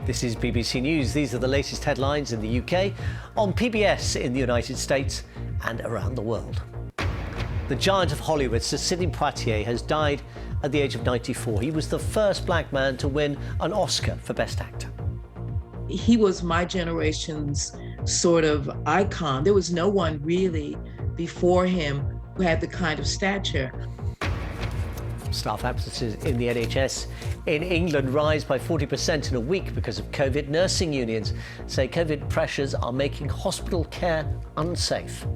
This is BBC News. These are the latest headlines in the UK, on PBS in the United States and around the world. The giant of Hollywood, Sir Sidney Poitier, has died at the age of 94. He was the first black man to win an Oscar for Best Actor. He was my generation's sort of icon. There was no one really before him who had the kind of stature. Staff absences in the NHS in England rise by 40% in a week because of COVID. Nursing unions say COVID pressures are making hospital care unsafe.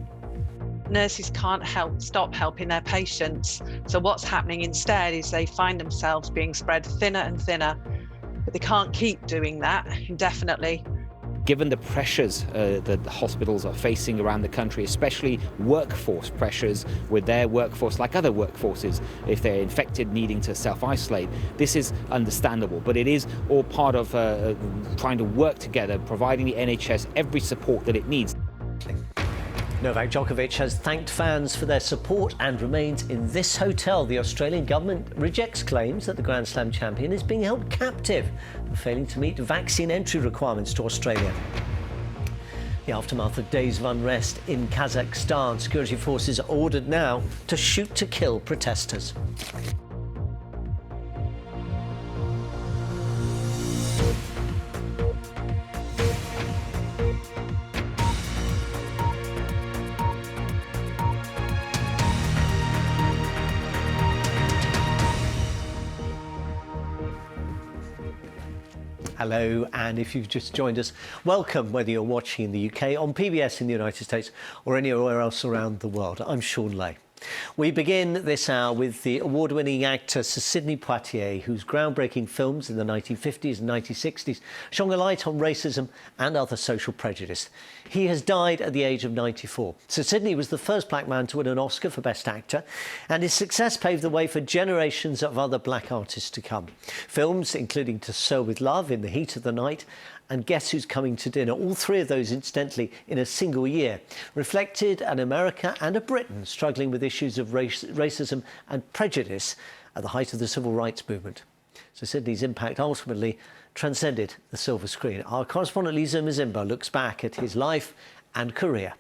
Nurses can't stop helping their patients. So what's happening instead is they find themselves being spread thinner and thinner, but they can't keep doing that indefinitely. Given the pressures that the hospitals are facing around the country, especially workforce pressures with their workforce, like other workforces, if they're infected needing to self-isolate, this is understandable. But it is all part of trying to work together, providing the NHS every support that it needs. Novak Djokovic has thanked fans for their support and remains in this hotel. The Australian government rejects claims that the Grand Slam champion is being held captive for failing to meet vaccine entry requirements to Australia. The aftermath of days of unrest in Kazakhstan, security forces are ordered now to shoot to kill protesters. Hello, and if you've just joined us, welcome, whether you're watching in the UK, on PBS in the United States or anywhere else around the world. I'm Shaun Ley. We begin this hour with the award-winning actor Sir Sidney Poitier, whose groundbreaking films in the 1950s and 1960s shone a light on racism and other social prejudice. He has died at the age of 94. Sir Sidney was the first black man to win an Oscar for Best Actor, and his success paved the way for generations of other black artists to come. Films including To Sir with Love, In the Heat of the Night, and Guess Who's Coming to Dinner, all three of those, incidentally, in a single year, reflected an America and a Britain struggling with issues of racism and prejudice at the height of the civil rights movement. So Sidney's impact ultimately transcended the silver screen. Our correspondent Lisa Mzimba looks back at his life and career.